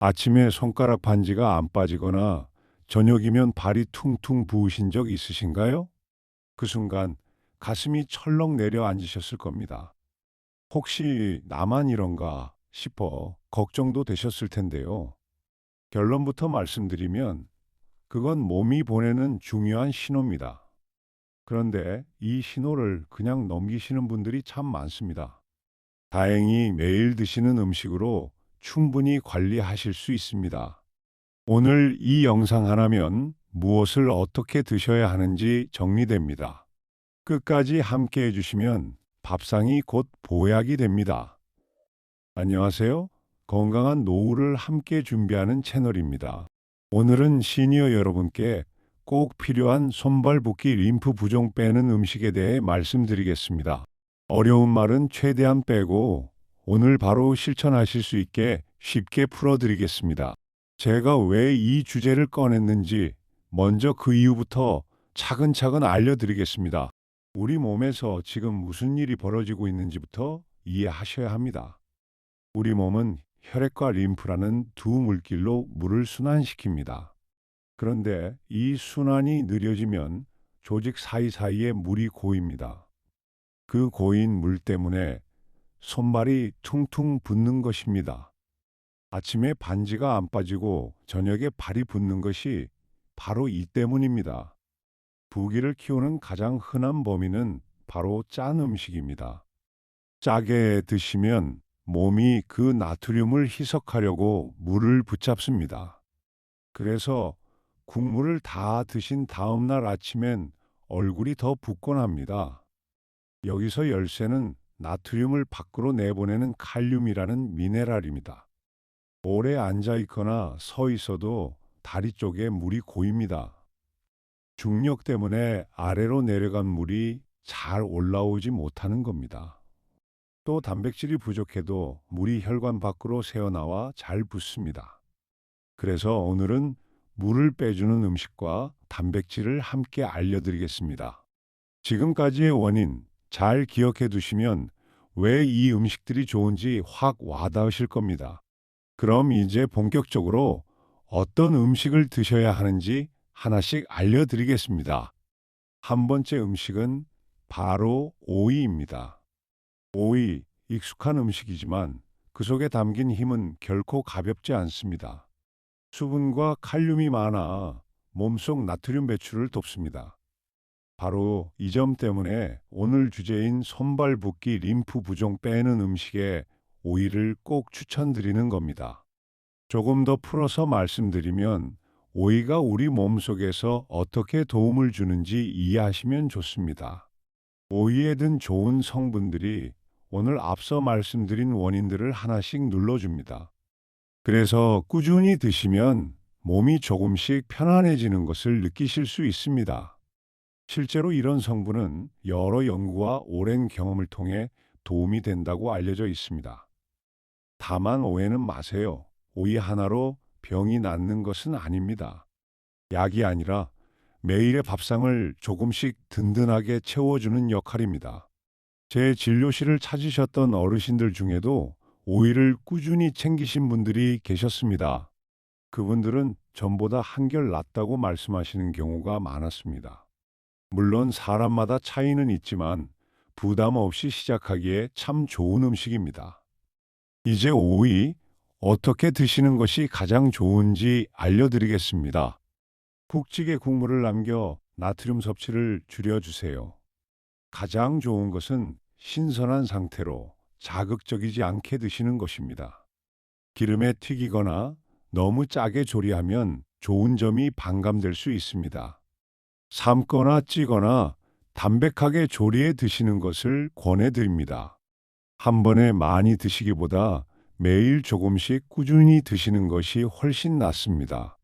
아침에 손가락 반지가 안 빠지거나 저녁이면 발이 퉁퉁 부으신 적 있으신가요? 그 순간 가슴이 철렁 내려앉으셨을 겁니다. 혹시 나만 이런가 싶어 걱정도 되셨을 텐데요. 결론부터 말씀드리면 그건 몸이 보내는 중요한 신호입니다. 그런데 이 신호를 그냥 넘기시는 분들이 참 많습니다. 다행히 매일 드시는 음식으로 충분히 관리하실 수 있습니다. 오늘 이 영상 하나면 무엇을 어떻게 드셔야 하는지 정리됩니다. 끝까지 함께 해주시면 밥상이 곧 보약이 됩니다. 안녕하세요. 건강한 노후를 함께 준비하는 채널입니다. 오늘은 시니어 여러분께 꼭 필요한 손발 붓기 림프 부종 빼는 음식에 대해 말씀드리겠습니다. 어려운 말은 최대한 빼고 오늘 바로 실천하실 수 있게 쉽게 풀어드리겠습니다. 제가 왜 이 주제를 꺼냈는지 먼저 그 이유부터 차근차근 알려드리겠습니다. 우리 몸에서 지금 무슨 일이 벌어지고 있는지부터 이해하셔야 합니다. 우리 몸은 혈액과 림프라는 두 물길로 물을 순환시킵니다. 그런데 이 순환이 느려지면 조직 사이사이에 물이 고입니다. 그 고인 물 때문에 손발이 퉁퉁 붓는 것입니다. 아침에 반지가 안 빠지고 저녁에 발이 붓는 것이 바로 이 때문입니다. 부기를 키우는 가장 흔한 범인은 바로 짠 음식입니다. 짜게 드시면 몸이 그 나트륨을 희석하려고 물을 붙잡습니다. 그래서 국물을 다 드신 다음 날 아침엔 얼굴이 더 붓곤 합니다. 여기서 열쇠는 나트륨을 밖으로 내보내는 칼륨이라는 미네랄입니다. 오래 앉아 있거나 서 있어도 다리 쪽에 물이 고입니다. 중력 때문에 아래로 내려간 물이 잘 올라오지 못하는 겁니다. 또 단백질이 부족해도 물이 혈관 밖으로 새어나와 잘 붓습니다. 그래서 오늘은 물을 빼주는 음식과 단백질을 함께 알려드리겠습니다. 지금까지의 원인 잘 기억해 두시면 왜 이 음식들이 좋은지 확 와닿으실 겁니다. 그럼 이제 본격적으로 어떤 음식을 드셔야 하는지 하나씩 알려드리겠습니다. 한 번째 음식은 바로 오이입니다. 오이, 익숙한 음식이지만 그 속에 담긴 힘은 결코 가볍지 않습니다. 수분과 칼륨이 많아 몸속 나트륨 배출을 돕습니다. 바로 이 점 때문에 오늘 주제인 손발 붓기 림프 부종 빼는 음식에 오이를 꼭 추천드리는 겁니다. 조금 더 풀어서 말씀드리면 오이가 우리 몸속에서 어떻게 도움을 주는지 이해하시면 좋습니다. 오이에 든 좋은 성분들이 오늘 앞서 말씀드린 원인들을 하나씩 눌러줍니다. 그래서 꾸준히 드시면 몸이 조금씩 편안해지는 것을 느끼실 수 있습니다. 실제로 이런 성분은 여러 연구와 오랜 경험을 통해 도움이 된다고 알려져 있습니다. 다만 오해는 마세요. 오이 하나로 병이 낫는 것은 아닙니다. 약이 아니라 매일의 밥상을 조금씩 든든하게 채워주는 역할입니다. 제 진료실을 찾으셨던 어르신들 중에도 오이를 꾸준히 챙기신 분들이 계셨습니다. 그분들은 전보다 한결 낫다고 말씀하시는 경우가 많았습니다. 물론 사람마다 차이는 있지만 부담 없이 시작하기에 참 좋은 음식입니다. 이제 오이 어떻게 드시는 것이 가장 좋은지 알려드리겠습니다. 국찌개 국물을 남겨 나트륨 섭취를 줄여주세요. 가장 좋은 것은 신선한 상태로 자극적이지 않게 드시는 것입니다. 기름에 튀기거나 너무 짜게 조리하면 좋은 점이 반감될 수 있습니다. 삶거나 찌거나 담백하게 조리해 드시는 것을 권해드립니다. 한 번에 많이 드시기보다 매일 조금씩 꾸준히 드시는 것이 훨씬 낫습니다.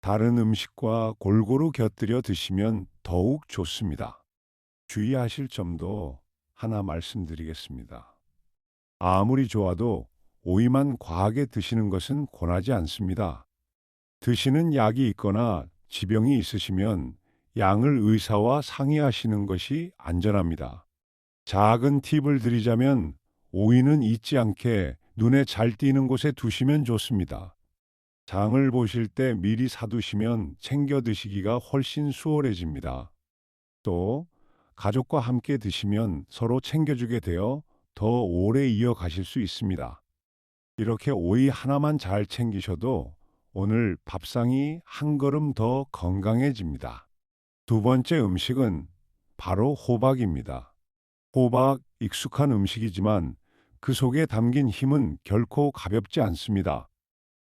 다른 음식과 골고루 곁들여 드시면 더욱 좋습니다. 주의하실 점도 하나 말씀드리겠습니다. 아무리 좋아도 오이만 과하게 드시는 것은 권하지 않습니다. 드시는 약이 있거나 지병이 있으시면 양을 의사와 상의하시는 것이 안전합니다. 작은 팁을 드리자면 오이는 잊지 않게 눈에 잘 띄는 곳에 두시면 좋습니다. 장을 보실 때 미리 사두시면 챙겨 드시기가 훨씬 수월해집니다. 또 가족과 함께 드시면 서로 챙겨주게 되어 더 오래 이어가실 수 있습니다. 이렇게 오이 하나만 잘 챙기셔도 오늘 밥상이 한 걸음 더 건강해집니다. 두 번째 음식은 바로 호박입니다. 호박 익숙한 음식이지만 그 속에 담긴 힘은 결코 가볍지 않습니다.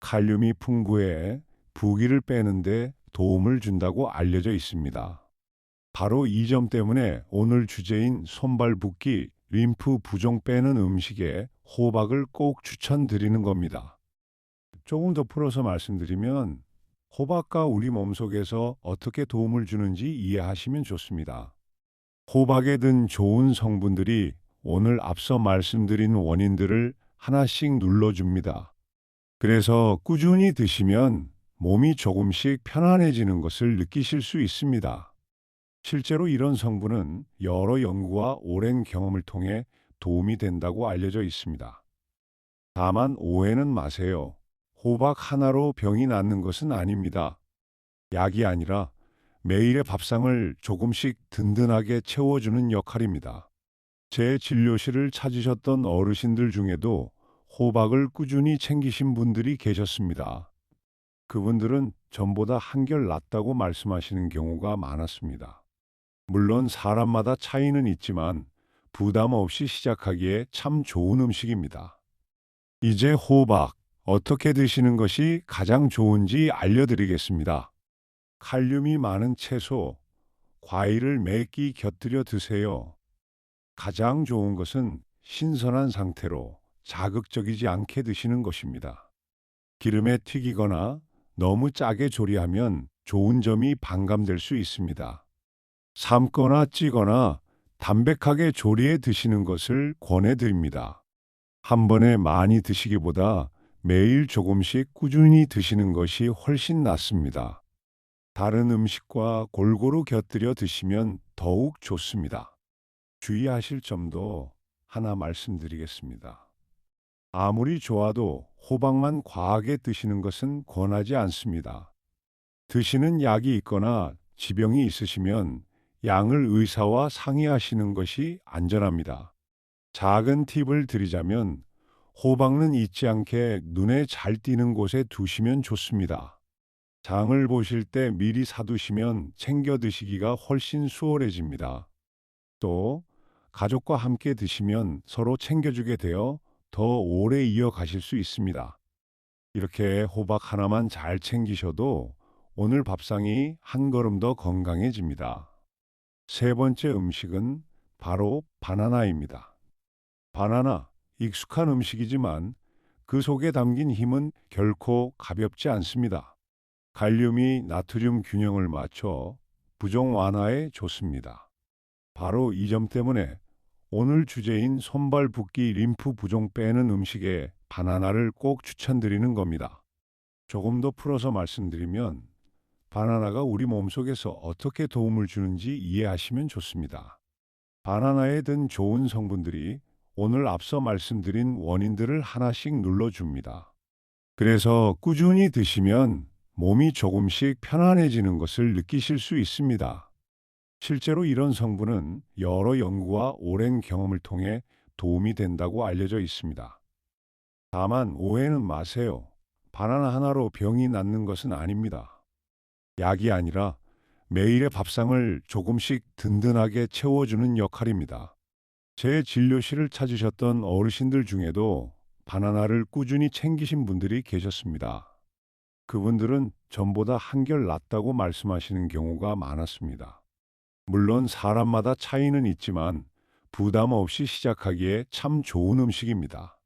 칼륨이 풍부해 부기를 빼는데 도움을 준다고 알려져 있습니다. 바로 이 점 때문에 오늘 주제인 손발 붓기, 림프 부종 빼는 음식에 호박을 꼭 추천드리는 겁니다. 조금 더 풀어서 말씀드리면 호박과 우리 몸속에서 어떻게 도움을 주는지 이해하시면 좋습니다. 호박에 든 좋은 성분들이 오늘 앞서 말씀드린 원인들을 하나씩 눌러줍니다. 그래서 꾸준히 드시면 몸이 조금씩 편안해지는 것을 느끼실 수 있습니다. 실제로 이런 성분은 여러 연구와 오랜 경험을 통해 도움이 된다고 알려져 있습니다. 다만 오해는 마세요. 호박 하나로 병이 낫는 것은 아닙니다. 약이 아니라 매일의 밥상을 조금씩 든든하게 채워주는 역할입니다. 제 진료실을 찾으셨던 어르신들 중에도 호박을 꾸준히 챙기신 분들이 계셨습니다. 그분들은 전보다 한결 낫다고 말씀하시는 경우가 많았습니다. 물론 사람마다 차이는 있지만 부담 없이 시작하기에 참 좋은 음식입니다. 이제 호박 어떻게 드시는 것이 가장 좋은지 알려드리겠습니다. 칼륨이 많은 채소, 과일을 매 끼 곁들여 드세요. 가장 좋은 것은 신선한 상태로 자극적이지 않게 드시는 것입니다. 기름에 튀기거나 너무 짜게 조리하면 좋은 점이 반감될 수 있습니다. 삶거나 찌거나 담백하게 조리해 드시는 것을 권해드립니다. 한 번에 많이 드시기보다 매일 조금씩 꾸준히 드시는 것이 훨씬 낫습니다. 다른 음식과 골고루 곁들여 드시면 더욱 좋습니다. 주의하실 점도 하나 말씀드리겠습니다. 아무리 좋아도 호박만 과하게 드시는 것은 권하지 않습니다. 드시는 약이 있거나 지병이 있으시면 양을 의사와 상의하시는 것이 안전합니다. 작은 팁을 드리자면 호박은 잊지 않게 눈에 잘 띄는 곳에 두시면 좋습니다. 장을 보실 때 미리 사두시면 챙겨 드시기가 훨씬 수월해집니다. 또 가족과 함께 드시면 서로 챙겨주게 되어 더 오래 이어가실 수 있습니다. 이렇게 호박 하나만 잘 챙기셔도 오늘 밥상이 한 걸음 더 건강해집니다. 세 번째 음식은 바로 바나나입니다. 바나나, 익숙한 음식이지만 그 속에 담긴 힘은 결코 가볍지 않습니다. 칼륨이 나트륨 균형을 맞춰 부종 완화에 좋습니다. 바로 이 점 때문에 오늘 주제인 손발 붓기 림프 부종 빼는 음식에 바나나를 꼭 추천드리는 겁니다. 조금 더 풀어서 말씀드리면 바나나가 우리 몸속에서 어떻게 도움을 주는지 이해하시면 좋습니다. 바나나에 든 좋은 성분들이 오늘 앞서 말씀드린 원인들을 하나씩 눌러줍니다. 그래서 꾸준히 드시면 몸이 조금씩 편안해지는 것을 느끼실 수 있습니다. 실제로 이런 성분은 여러 연구와 오랜 경험을 통해 도움이 된다고 알려져 있습니다. 다만 오해는 마세요. 바나나 하나로 병이 낫는 것은 아닙니다. 약이 아니라 매일의 밥상을 조금씩 든든하게 채워주는 역할입니다. 제 진료실을 찾으셨던 어르신들 중에도 바나나를 꾸준히 챙기신 분들이 계셨습니다. 그분들은 전보다 한결 낫다고 말씀하시는 경우가 많았습니다. 물론 사람마다 차이는 있지만 부담 없이 시작하기에 참 좋은 음식입니다.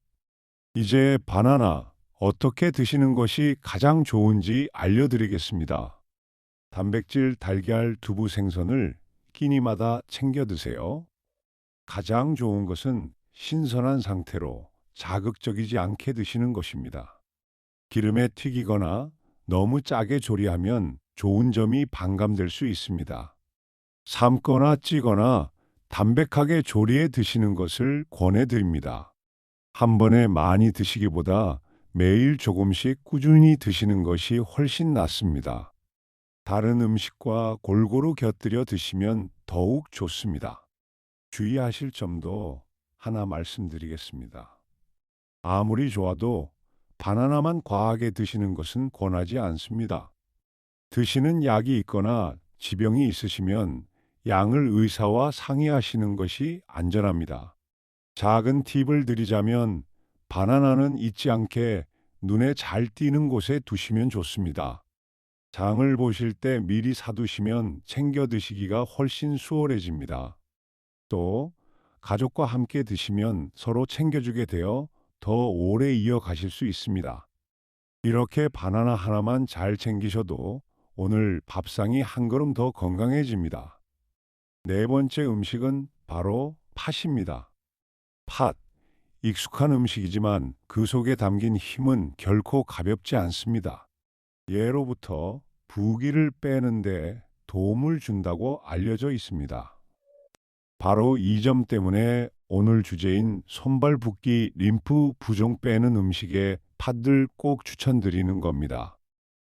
이제 바나나 어떻게 드시는 것이 가장 좋은지 알려드리겠습니다. 단백질, 달걀, 두부, 생선을 끼니마다 챙겨 드세요. 가장 좋은 것은 신선한 상태로 자극적이지 않게 드시는 것입니다. 기름에 튀기거나 너무 짜게 조리하면 좋은 점이 반감될 수 있습니다. 삶거나 찌거나 담백하게 조리해 드시는 것을 권해드립니다. 한 번에 많이 드시기보다 매일 조금씩 꾸준히 드시는 것이 훨씬 낫습니다. 다른 음식과 골고루 곁들여 드시면 더욱 좋습니다. 주의하실 점도 하나 말씀드리겠습니다. 아무리 좋아도 바나나만 과하게 드시는 것은 권하지 않습니다. 드시는 약이 있거나 지병이 있으시면 양을 의사와 상의하시는 것이 안전합니다. 작은 팁을 드리자면 바나나는 잊지 않게 눈에 잘 띄는 곳에 두시면 좋습니다. 장을 보실 때 미리 사두시면 챙겨 드시기가 훨씬 수월해집니다. 또 가족과 함께 드시면 서로 챙겨주게 되어 더 오래 이어가실 수 있습니다. 이렇게 바나나 하나만 잘 챙기셔도 오늘 밥상이 한 걸음 더 건강해집니다. 네 번째 음식은 바로 팥입니다. 팥, 익숙한 음식이지만 그 속에 담긴 힘은 결코 가볍지 않습니다. 예로부터 부기를 빼는데 도움을 준다고 알려져 있습니다. 바로 이 점 때문에 오늘 주제인 손발 붓기 림프 부종 빼는 음식에 팥을 꼭 추천드리는 겁니다.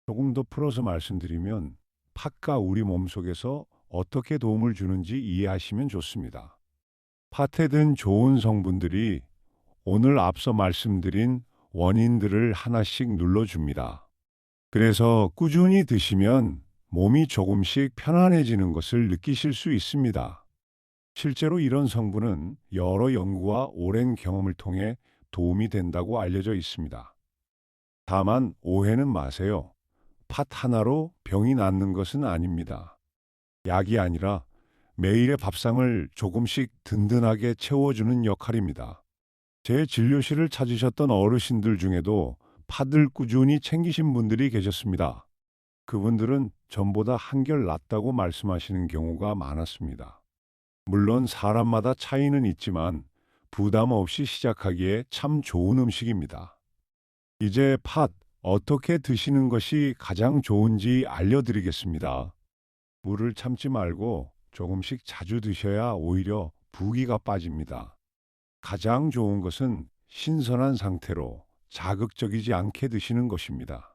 조금 더 풀어서 말씀드리면 팥과 우리 몸속에서 어떻게 도움을 주는지 이해하시면 좋습니다. 팥에 든 좋은 성분들이 오늘 앞서 말씀드린 원인들을 하나씩 눌러줍니다. 그래서 꾸준히 드시면 몸이 조금씩 편안해지는 것을 느끼실 수 있습니다. 실제로 이런 성분은 여러 연구와 오랜 경험을 통해 도움이 된다고 알려져 있습니다. 다만 오해는 마세요. 팥 하나로 병이 낫는 것은 아닙니다. 약이 아니라 매일의 밥상을 조금씩 든든하게 채워주는 역할입니다. 제 진료실을 찾으셨던 어르신들 중에도 팥을 꾸준히 챙기신 분들이 계셨습니다. 그분들은 전보다 한결 낫다고 말씀하시는 경우가 많았습니다. 물론 사람마다 차이는 있지만 부담 없이 시작하기에 참 좋은 음식입니다. 이제 팥 어떻게 드시는 것이 가장 좋은지 알려드리겠습니다. 물을 참지 말고 조금씩 자주 드셔야 오히려 부기가 빠집니다. 가장 좋은 것은 신선한 상태로 자극적이지 않게 드시는 것입니다.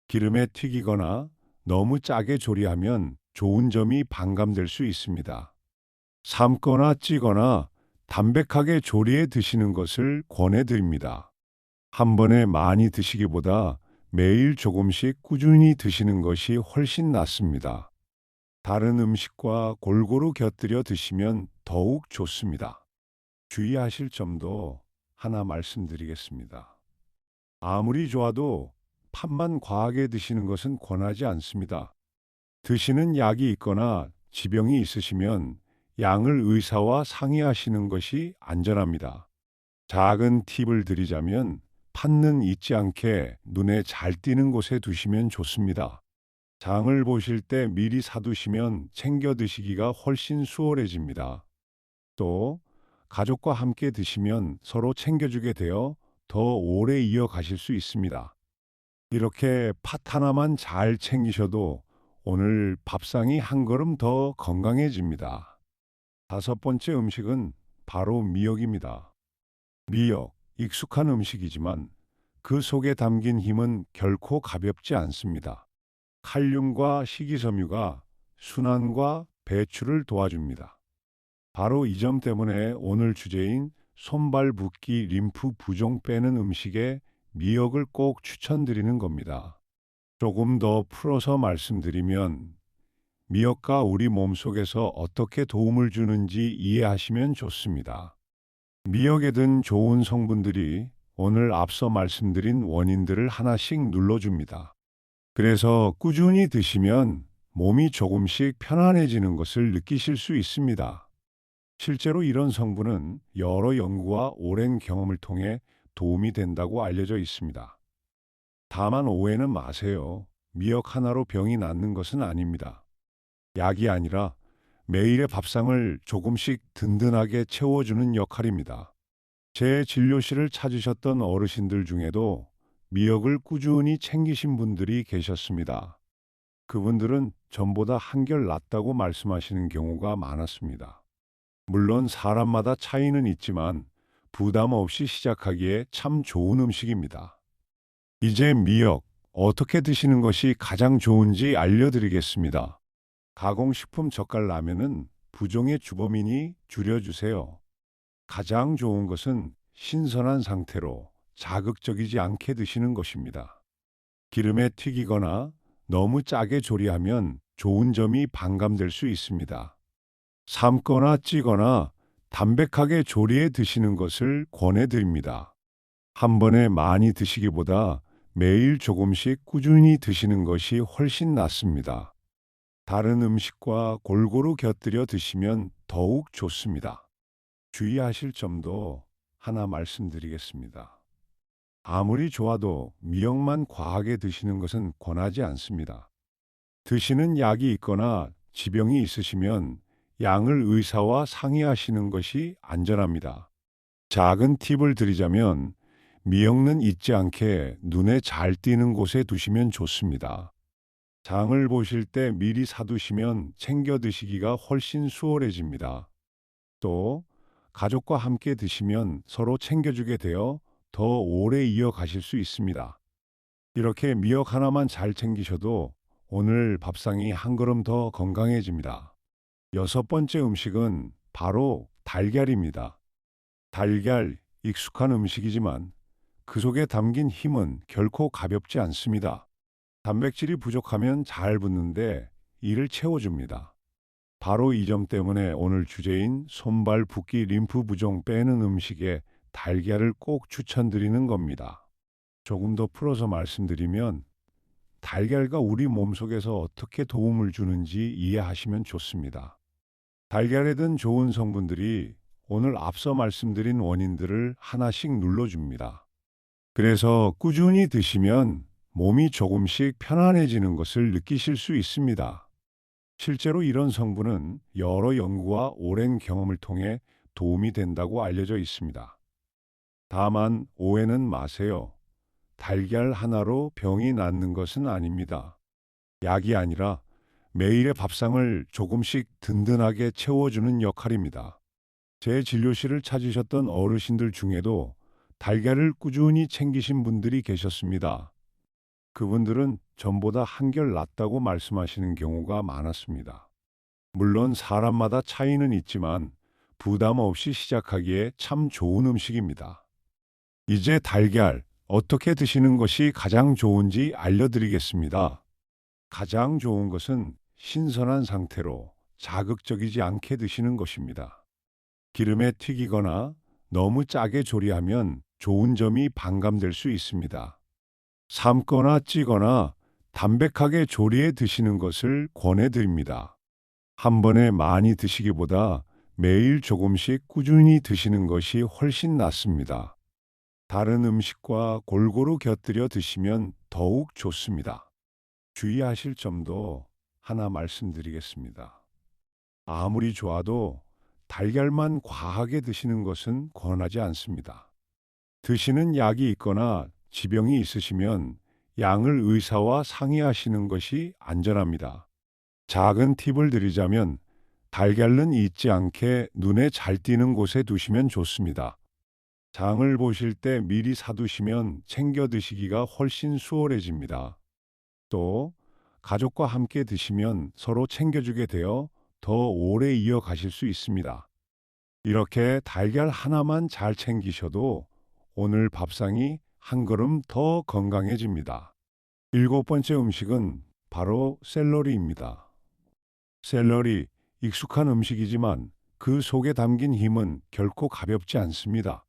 기름에 튀기거나 너무 짜게 조리하면 좋은 점이 반감될 수 있습니다. 삶거나 찌거나 담백하게 조리해 드시는 것을 권해드립니다. 한 번에 많이 드시기보다 매일 조금씩 꾸준히 드시는 것이 훨씬 낫습니다. 다른 음식과 골고루 곁들여 드시면 더욱 좋습니다. 주의하실 점도 하나 말씀드리겠습니다. 아무리 좋아도 팥만 과하게 드시는 것은 권하지 않습니다. 드시는 약이 있거나 지병이 있으시면 양을 의사와 상의하시는 것이 안전합니다. 작은 팁을 드리자면 팥는 잊지 않게 눈에 잘 띄는 곳에 두시면 좋습니다. 장을 보실 때 미리 사두시면 챙겨 드시기가 훨씬 수월해집니다. 또 가족과 함께 드시면 서로 챙겨주게 되어 더 오래 이어가실 수 있습니다. 이렇게 팥 하나만 잘 챙기셔도 오늘 밥상이 한 걸음 더 건강해집니다. 다섯 번째 음식은 바로 미역입니다. 미역, 익숙한 음식이지만 그 속에 담긴 힘은 결코 가볍지 않습니다. 칼륨과 식이섬유가 순환과 배출을 도와줍니다. 바로 이 점 때문에 오늘 주제인 손발 붓기 림프 부종 빼는 음식에 미역을 꼭 추천드리는 겁니다. 조금 더 풀어서 말씀드리면 미역과 우리 몸속에서 어떻게 도움을 주는지 이해하시면 좋습니다. 미역에 든 좋은 성분들이 오늘 앞서 말씀드린 원인들을 하나씩 눌러줍니다. 그래서 꾸준히 드시면 몸이 조금씩 편안해지는 것을 느끼실 수 있습니다. 실제로 이런 성분은 여러 연구와 오랜 경험을 통해 도움이 된다고 알려져 있습니다. 다만 오해는 마세요. 미역 하나로 병이 낫는 것은 아닙니다. 약이 아니라 매일의 밥상을 조금씩 든든하게 채워주는 역할입니다. 제 진료실을 찾으셨던 어르신들 중에도 미역을 꾸준히 챙기신 분들이 계셨습니다. 그분들은 전보다 한결 낫다고 말씀하시는 경우가 많았습니다. 물론 사람마다 차이는 있지만 부담 없이 시작하기에 참 좋은 음식입니다. 이제 미역 어떻게 드시는 것이 가장 좋은지 알려드리겠습니다. 가공식품 젓갈 라면은 부종의 주범이니 줄여주세요. 가장 좋은 것은 신선한 상태로 자극적이지 않게 드시는 것입니다. 기름에 튀기거나 너무 짜게 조리하면 좋은 점이 반감될 수 있습니다. 삶거나 찌거나 담백하게 조리해 드시는 것을 권해드립니다. 한 번에 많이 드시기보다 매일 조금씩 꾸준히 드시는 것이 훨씬 낫습니다. 다른 음식과 골고루 곁들여 드시면 더욱 좋습니다. 주의하실 점도 하나 말씀드리겠습니다. 아무리 좋아도 미역만 과하게 드시는 것은 권하지 않습니다. 드시는 약이 있거나 지병이 있으시면 양을 의사와 상의하시는 것이 안전합니다. 작은 팁을 드리자면 미역은 잊지 않게 눈에 잘 띄는 곳에 두시면 좋습니다. 장을 보실 때 미리 사두시면 챙겨 드시기가 훨씬 수월해집니다. 또 가족과 함께 드시면 서로 챙겨주게 되어 더 오래 이어가실 수 있습니다. 이렇게 미역 하나만 잘 챙기셔도 오늘 밥상이 한 걸음 더 건강해집니다. 여섯 번째 음식은 바로 달걀입니다. 달걀, 익숙한 음식이지만 그 속에 담긴 힘은 결코 가볍지 않습니다. 단백질이 부족하면 잘 붙는데 이를 채워줍니다. 바로 이 점 때문에 오늘 주제인 손발 붓기 림프 부종 빼는 음식에 달걀을 꼭 추천드리는 겁니다. 조금 더 풀어서 말씀드리면 달걀과 우리 몸속에서 어떻게 도움을 주는지 이해하시면 좋습니다. 달걀에 든 좋은 성분들이 오늘 앞서 말씀드린 원인들을 하나씩 눌러줍니다. 그래서 꾸준히 드시면 몸이 조금씩 편안해지는 것을 느끼실 수 있습니다. 실제로 이런 성분은 여러 연구와 오랜 경험을 통해 도움이 된다고 알려져 있습니다. 다만 오해는 마세요. 달걀 하나로 병이 낫는 것은 아닙니다. 약이 아니라 매일의 밥상을 조금씩 든든하게 채워주는 역할입니다. 제 진료실을 찾으셨던 어르신들 중에도 달걀을 꾸준히 챙기신 분들이 계셨습니다. 그분들은 전보다 한결 낫다고 말씀하시는 경우가 많았습니다. 물론 사람마다 차이는 있지만 부담 없이 시작하기에 참 좋은 음식입니다. 이제 달걀 어떻게 드시는 것이 가장 좋은지 알려드리겠습니다. 가장 좋은 것은 신선한 상태로 자극적이지 않게 드시는 것입니다. 기름에 튀기거나 너무 짜게 조리하면 좋은 점이 반감될 수 있습니다. 삶거나 찌거나 담백하게 조리해 드시는 것을 권해드립니다. 한 번에 많이 드시기보다 매일 조금씩 꾸준히 드시는 것이 훨씬 낫습니다. 다른 음식과 골고루 곁들여 드시면 더욱 좋습니다. 주의하실 점도 하나 말씀드리겠습니다. 아무리 좋아도 달걀만 과하게 드시는 것은 권하지 않습니다. 드시는 약이 있거나 지병이 있으시면 양을 의사와 상의하시는 것이 안전합니다. 작은 팁을 드리자면 달걀은 잊지 않게 눈에 잘 띄는 곳에 두시면 좋습니다. 장을 보실 때 미리 사두시면 챙겨 드시기가 훨씬 수월해집니다. 또 가족과 함께 드시면 서로 챙겨주게 되어 더 오래 이어가실 수 있습니다. 이렇게 달걀 하나만 잘 챙기셔도 오늘 밥상이 한 걸음 더 건강해집니다. 일곱 번째 음식은 바로 샐러리입니다. 샐러리, 익숙한 음식이지만 그 속에 담긴 힘은 결코 가볍지 않습니다.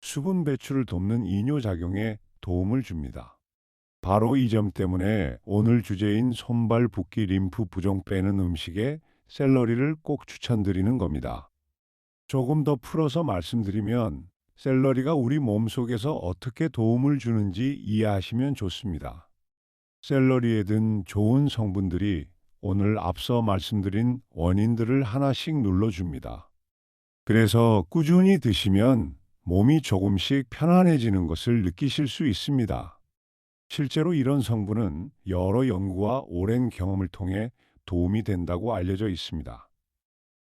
수분 배출을 돕는 이뇨작용에 도움을 줍니다. 바로 이 점 때문에 오늘 주제인 손발 붓기 림프 부종 빼는 음식에 샐러리를 꼭 추천드리는 겁니다. 조금 더 풀어서 말씀드리면 샐러리가 우리 몸속에서 어떻게 도움을 주는지 이해하시면 좋습니다. 샐러리에 든 좋은 성분들이 오늘 앞서 말씀드린 원인들을 하나씩 눌러줍니다. 그래서 꾸준히 드시면 몸이 조금씩 편안해지는 것을 느끼실 수 있습니다. 실제로 이런 성분은 여러 연구와 오랜 경험을 통해 도움이 된다고 알려져 있습니다.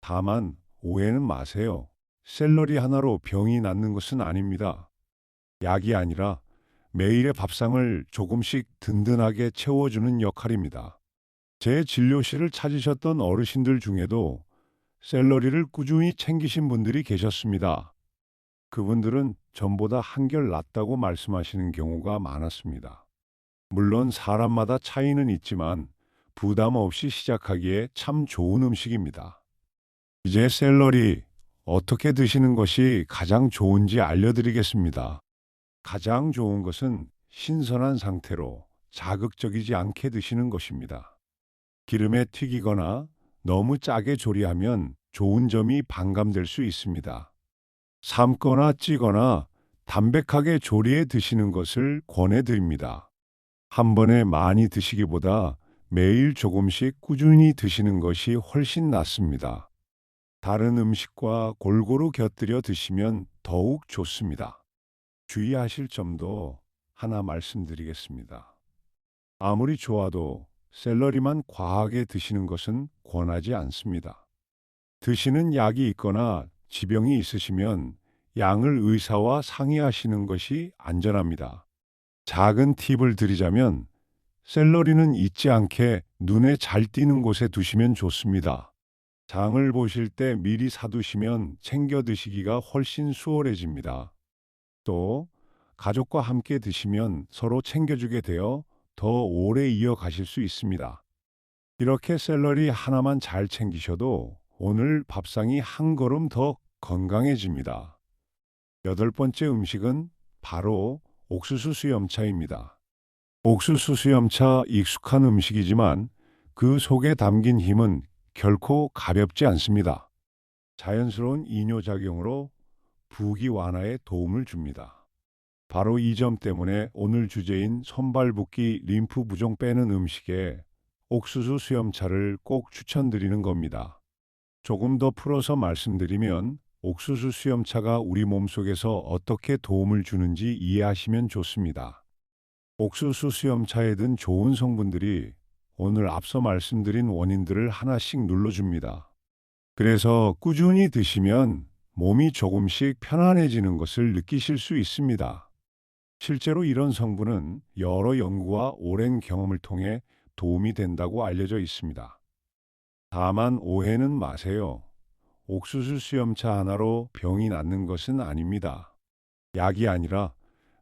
다만 오해는 마세요. 샐러리 하나로 병이 낫는 것은 아닙니다. 약이 아니라 매일의 밥상을 조금씩 든든하게 채워주는 역할입니다. 제 진료실을 찾으셨던 어르신들 중에도 샐러리를 꾸준히 챙기신 분들이 계셨습니다. 그분들은 전보다 한결 낫다고 말씀하시는 경우가 많았습니다. 물론 사람마다 차이는 있지만 부담 없이 시작하기에 참 좋은 음식입니다. 이제 샐러리 어떻게 드시는 것이 가장 좋은지 알려드리겠습니다. 가장 좋은 것은 신선한 상태로 자극적이지 않게 드시는 것입니다. 기름에 튀기거나 너무 짜게 조리하면 좋은 점이 반감될 수 있습니다. 삶거나 찌거나 담백하게 조리해 드시는 것을 권해드립니다. 한 번에 많이 드시기보다 매일 조금씩 꾸준히 드시는 것이 훨씬 낫습니다. 다른 음식과 골고루 곁들여 드시면 더욱 좋습니다. 주의하실 점도 하나 말씀드리겠습니다. 아무리 좋아도 샐러리만 과하게 드시는 것은 권하지 않습니다. 드시는 약이 있거나 지병이 있으시면 양을 의사와 상의하시는 것이 안전합니다. 작은 팁을 드리자면 샐러리는 잊지 않게 눈에 잘 띄는 곳에 두시면 좋습니다. 장을 보실 때 미리 사두시면 챙겨 드시기가 훨씬 수월해집니다. 또 가족과 함께 드시면 서로 챙겨주게 되어 더 오래 이어가실 수 있습니다. 이렇게 샐러리 하나만 잘 챙기셔도 오늘 밥상이 한 걸음 더 건강해집니다. 여덟 번째 음식은 바로 옥수수 수염차입니다. 옥수수 수염차 익숙한 음식이지만 그 속에 담긴 힘은 결코 가볍지 않습니다. 자연스러운 이뇨작용으로 부기 완화에 도움을 줍니다. 바로 이 점 때문에 오늘 주제인 손발붓기 림프 부종 빼는 음식에 옥수수 수염차를 꼭 추천드리는 겁니다. 조금 더 풀어서 말씀드리면 옥수수 수염차가 우리 몸속에서 어떻게 도움을 주는지 이해하시면 좋습니다. 옥수수 수염차에 든 좋은 성분들이 오늘 앞서 말씀드린 원인들을 하나씩 눌러줍니다. 그래서 꾸준히 드시면 몸이 조금씩 편안해지는 것을 느끼실 수 있습니다. 실제로 이런 성분은 여러 연구와 오랜 경험을 통해 도움이 된다고 알려져 있습니다. 다만 오해는 마세요. 옥수수 수염차 하나로 병이 낫는 것은 아닙니다. 약이 아니라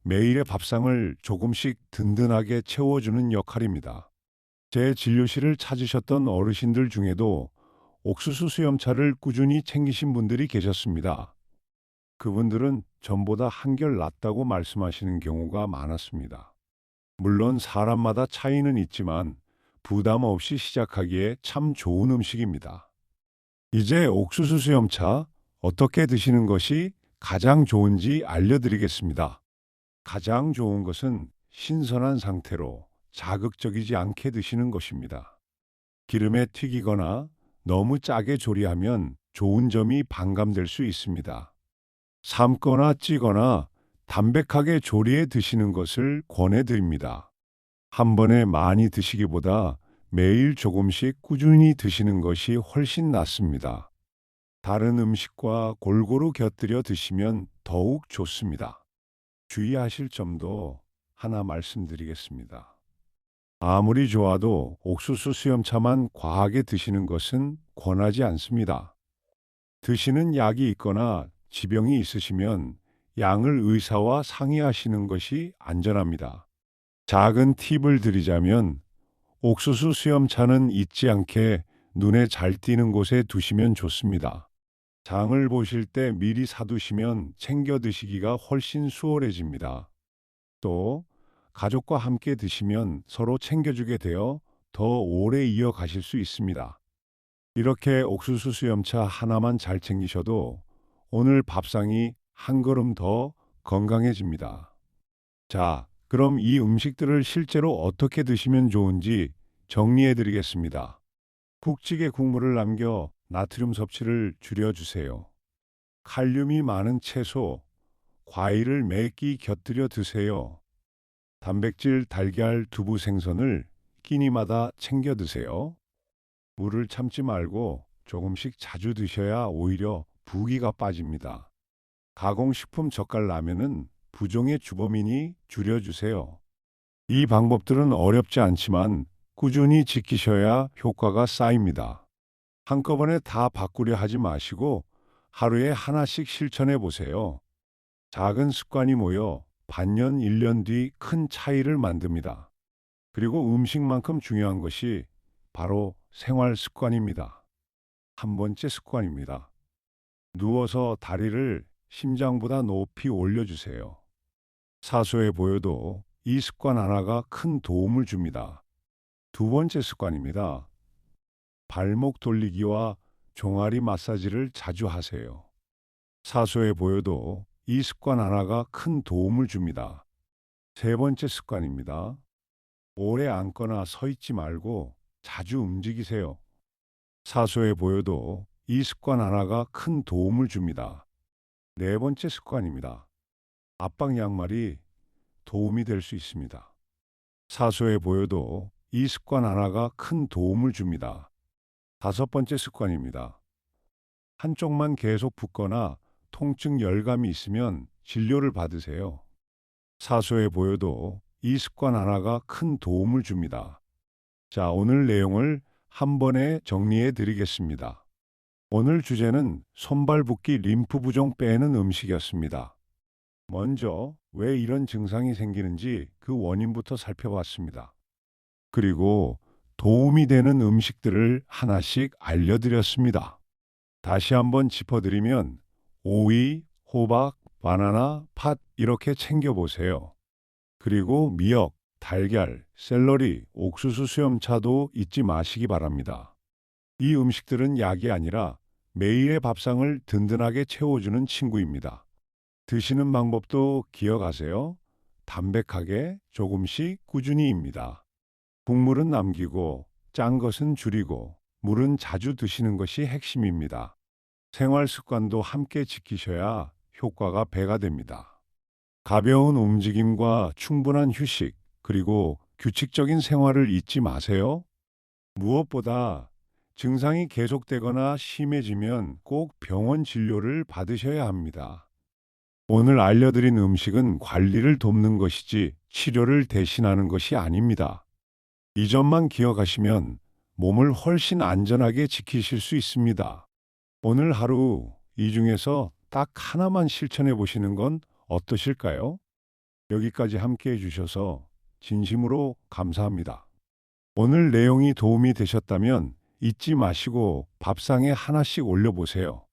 매일의 밥상을 조금씩 든든하게 채워주는 역할입니다. 제 진료실을 찾으셨던 어르신들 중에도 옥수수 수염차를 꾸준히 챙기신 분들이 계셨습니다. 그분들은 전보다 한결 낫다고 말씀하시는 경우가 많았습니다. 물론 사람마다 차이는 있지만 부담 없이 시작하기에 참 좋은 음식입니다. 이제 옥수수 수염차 어떻게 드시는 것이 가장 좋은지 알려드리겠습니다. 가장 좋은 것은 신선한 상태로 자극적이지 않게 드시는 것입니다. 기름에 튀기거나 너무 짜게 조리하면 좋은 점이 반감될 수 있습니다. 삶거나 찌거나 담백하게 조리해 드시는 것을 권해드립니다. 한 번에 많이 드시기보다 매일 조금씩 꾸준히 드시는 것이 훨씬 낫습니다. 다른 음식과 골고루 곁들여 드시면 더욱 좋습니다. 주의하실 점도 하나 말씀드리겠습니다. 아무리 좋아도 옥수수 수염차만 과하게 드시는 것은 권하지 않습니다. 드시는 약이 있거나 지병이 있으시면 양을 의사와 상의하시는 것이 안전합니다. 작은 팁을 드리자면 옥수수 수염차는 잊지 않게 눈에 잘 띄는 곳에 두시면 좋습니다. 장을 보실 때 미리 사두시면 챙겨 드시기가 훨씬 수월해집니다. 또 가족과 함께 드시면 서로 챙겨주게 되어 더 오래 이어가실 수 있습니다. 이렇게 옥수수 수염차 하나만 잘 챙기셔도 오늘 밥상이 한 걸음 더 건강해집니다. 자, 그럼 이 음식들을 실제로 어떻게 드시면 좋은지 정리해 드리겠습니다. 국찌개 국물을 남겨 나트륨 섭취를 줄여주세요. 칼륨이 많은 채소, 과일을 매 끼 곁들여 드세요. 단백질, 달걀, 두부, 생선을 끼니마다 챙겨 드세요. 물을 참지 말고 조금씩 자주 드셔야 오히려 부기가 빠집니다. 가공식품 젓갈 라면은 부종의 주범이니 줄여주세요. 이 방법들은 어렵지 않지만 꾸준히 지키셔야 효과가 쌓입니다. 한꺼번에 다 바꾸려 하지 마시고 하루에 하나씩 실천해 보세요. 작은 습관이 모여 반년, 1년 뒤 큰 차이를 만듭니다. 그리고 음식만큼 중요한 것이 바로 생활 습관입니다. 한 번째 습관입니다. 누워서 다리를 심장보다 높이 올려주세요. 사소해 보여도 이 습관 하나가 큰 도움을 줍니다. 두 번째 습관입니다. 발목 돌리기와 종아리 마사지를 자주 하세요. 사소해 보여도 이 습관 하나가 큰 도움을 줍니다. 세 번째 습관입니다. 오래 앉거나 서 있지 말고 자주 움직이세요. 사소해 보여도 이 습관 하나가 큰 도움을 줍니다. 네 번째 습관입니다. 압박 양말이 도움이 될 수 있습니다. 사소해 보여도 이 습관 하나가 큰 도움을 줍니다. 다섯 번째 습관입니다. 한쪽만 계속 붓거나 통증 열감이 있으면 진료를 받으세요. 사소해 보여도 이 습관 하나가 큰 도움을 줍니다. 자, 오늘 내용을 한 번에 정리해 드리겠습니다. 오늘 주제는 손발 붓기 림프 부종 빼는 음식이었습니다. 먼저 왜 이런 증상이 생기는지 그 원인부터 살펴봤습니다. 그리고 도움이 되는 음식들을 하나씩 알려드렸습니다. 다시 한번 짚어드리면 오이, 호박, 바나나, 팥 이렇게 챙겨보세요. 그리고 미역, 달걀, 샐러리, 옥수수 수염차도 잊지 마시기 바랍니다. 이 음식들은 약이 아니라 매일의 밥상을 든든하게 채워주는 친구입니다. 드시는 방법도 기억하세요. 담백하게 조금씩 꾸준히입니다. 국물은 남기고 짠 것은 줄이고 물은 자주 드시는 것이 핵심입니다. 생활 습관도 함께 지키셔야 효과가 배가 됩니다. 가벼운 움직임과 충분한 휴식, 그리고 규칙적인 생활을 잊지 마세요. 무엇보다 증상이 계속되거나 심해지면 꼭 병원 진료를 받으셔야 합니다. 오늘 알려드린 음식은 관리를 돕는 것이지 치료를 대신하는 것이 아닙니다. 이 점만 기억하시면 몸을 훨씬 안전하게 지키실 수 있습니다. 오늘 하루 이 중에서 딱 하나만 실천해 보시는 건 어떠실까요? 여기까지 함께 해주셔서 진심으로 감사합니다. 오늘 내용이 도움이 되셨다면 잊지 마시고 밥상에 하나씩 올려보세요.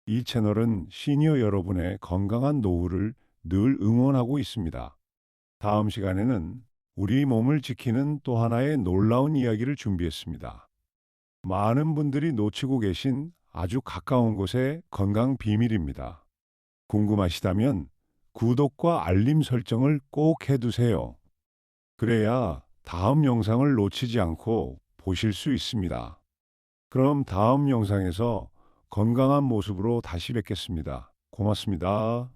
이 채널은 시니어 여러분의 건강한 노후를 늘 응원하고 있습니다. 다음 시간에는 우리 몸을 지키는 또 하나의 놀라운 이야기를 준비했습니다. 많은 분들이 놓치고 계신 아주 가까운 곳의 건강 비밀입니다. 궁금하시다면 구독과 알림 설정을 꼭 해두세요. 그래야 다음 영상을 놓치지 않고 보실 수 있습니다. 그럼 다음 영상에서 건강한 모습으로 다시 뵙겠습니다. 고맙습니다.